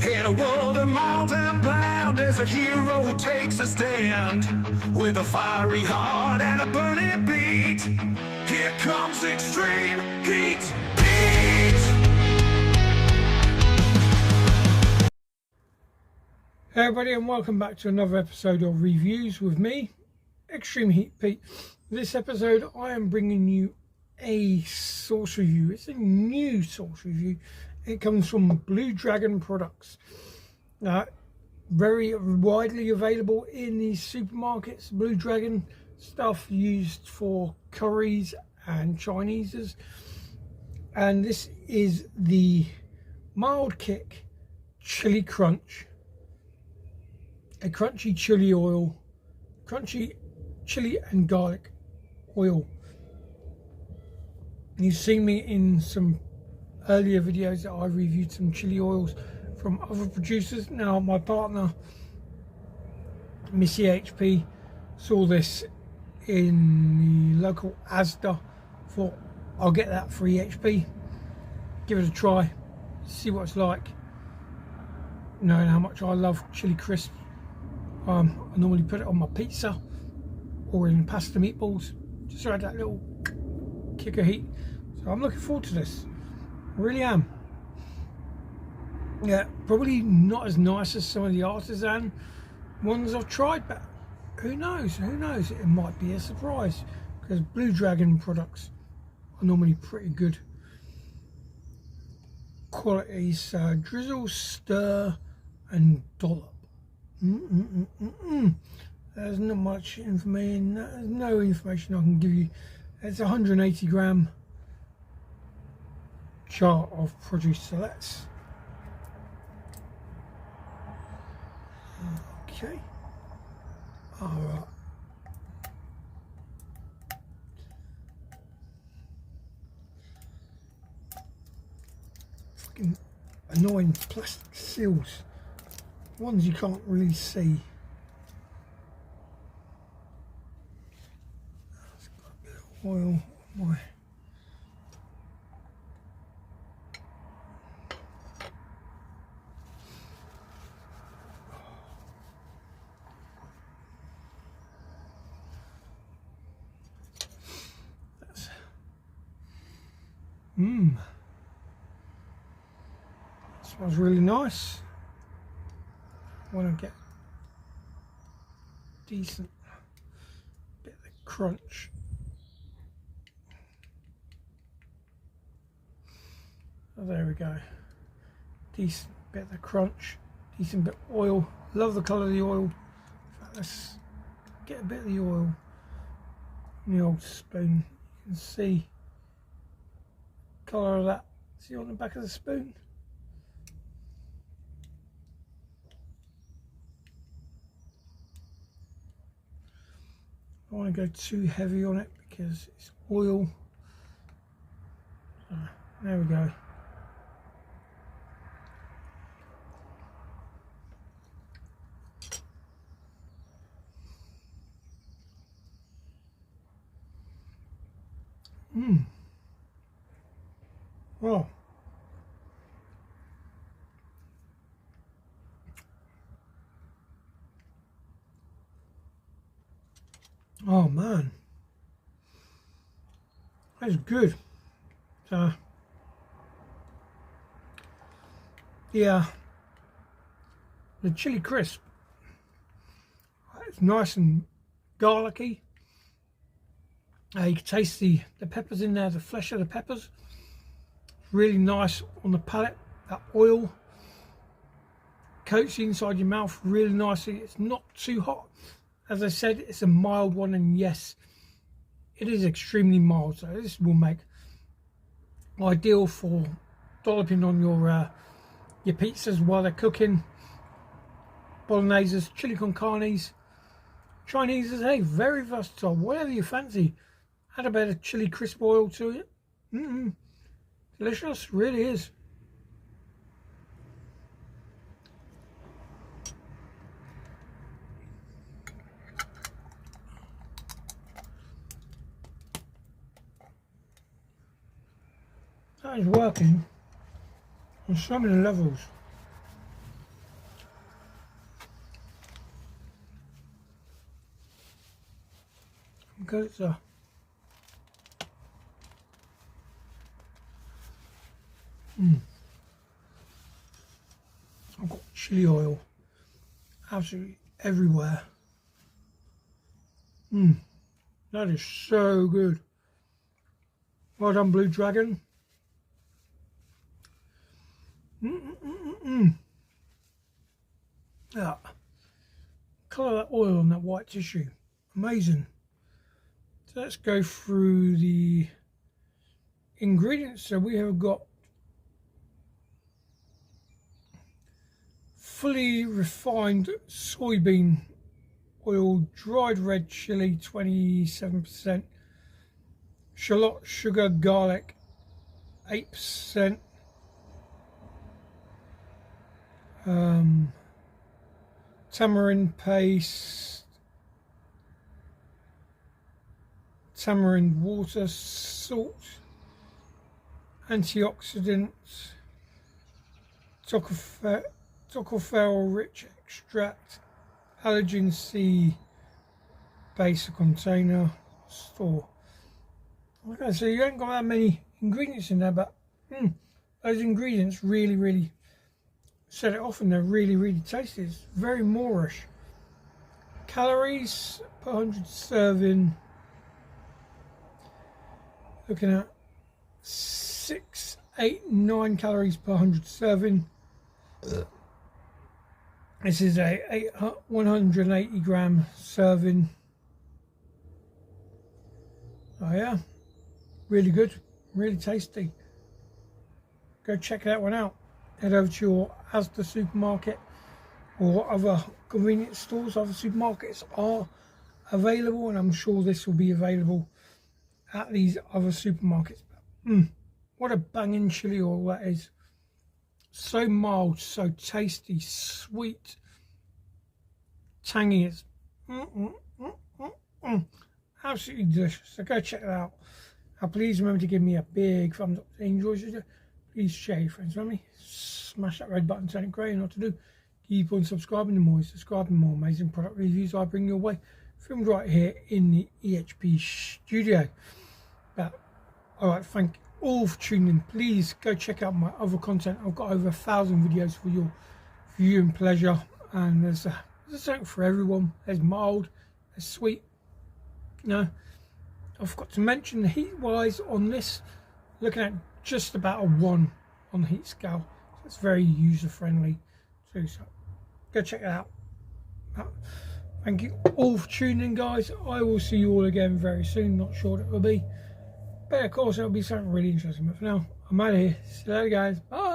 In a world of mountain bound, as a hero takes a stand with a fiery heart and a burning beat. Here comes extreme heat. Hey everybody, and welcome back to another episode of Reviews with me, Extreme Heat Pete. This episode I am bringing you a source review. It's a new source review. It comes from Blue Dragon products. Very widely available in these supermarkets. Blue Dragon stuff used for curries and Chineses. And this is the Mild Kick Chili Crunch. A crunchy chili oil, crunchy chili and garlic oil. You've seen me in some earlier videos that I reviewed some chili oils from other producers. Now my partner Missy HP saw this in the local Asda, thought I'll get that for EHP, give it a try, see what it's like, knowing how much I love chili crisps. I normally put it on my pizza or in pasta meatballs, just to add that little kick of heat. So I'm looking forward to this, I really am. Yeah, probably not as nice as some of the artisan ones I've tried, but who knows, it might be a surprise, because Blue Dragon products are normally pretty good qualities. Drizzle, stir and dollop. There's not much information, there's no information I can give you. It's a 180 gram jar of produce, so let's okay. Alright, fucking annoying plastic seals, ones you can't really see. It's got a bit of oil on my smells really nice. I want to get decent bit of the crunch. Oh, there we go. Decent bit of the crunch, decent bit of oil. Love the colour of the oil. In fact, let's get a bit of the oil in the old spoon. You can see the colour of that. See on the back of the spoon? I don't want to go too heavy on it because it's oil. So, there we go. Oh. Oh man, that's good. So yeah, the chili crisp, it's nice and garlicky. You can taste the peppers in there, the flesh of the peppers. Really nice on the palate. That oil coats the inside your mouth really nicely. It's not too hot. As I said, it's a mild one, and yes, it is extremely mild. So this will make ideal for dolloping on your pizzas while they're cooking. Bologneses, chili con carnes, Chineses. Hey, very versatile. Whatever you fancy. Add a bit of chili crisp oil to it. Delicious, really is. That is working on so many levels. because it's a I've got chili oil absolutely everywhere. That is so good. Well done, Blue Dragon. Yeah. Colour that oil on that white tissue. Amazing. So let's go through the ingredients. So we have got fully refined soybean oil, dried red chili 27%, shallot, sugar, garlic 8%, tamarind paste, tamarind water, salt, antioxidants, tocopherol rich extract, allergen C base container, store. Okay, so you ain't got that many ingredients in there, but those ingredients really set it off, and they're really tasty. It's very moreish. Calories per 100 serving, looking at 6, 8, 9 calories per 100 serving. This is a 180 gram serving. Oh yeah, really good, really tasty. Go check that one out. Head over to your Asda supermarket or other convenience stores. Other supermarkets are available, and I'm sure this will be available at these other supermarkets. What a banging chili oil that is. So mild, so tasty, sweet, tangy. It's absolutely delicious. So go check it out. Please remember to give me a big thumbs up if you enjoyed it. Please share your friends with me. Smash that red button, turn it grey, and what to do. Keep on subscribing. The more you subscribe, the more amazing product reviews I bring your way. Filmed right here in the EHP studio. Alright, thank you all for tuning in. Please go check out my other content. I've got over 1,000 videos for your viewing pleasure, and there's something for everyone. There's mild, there's sweet. You know, I forgot to mention the heat wise on this, looking at just about a 1 on the heat scale. So it's very user friendly too. So go check it out. Thank you all for tuning in, guys. I will see you all again very soon. Not sure what it will be, but of course it'll be something really interesting. But for now, I'm out of here. See you later, guys. Bye.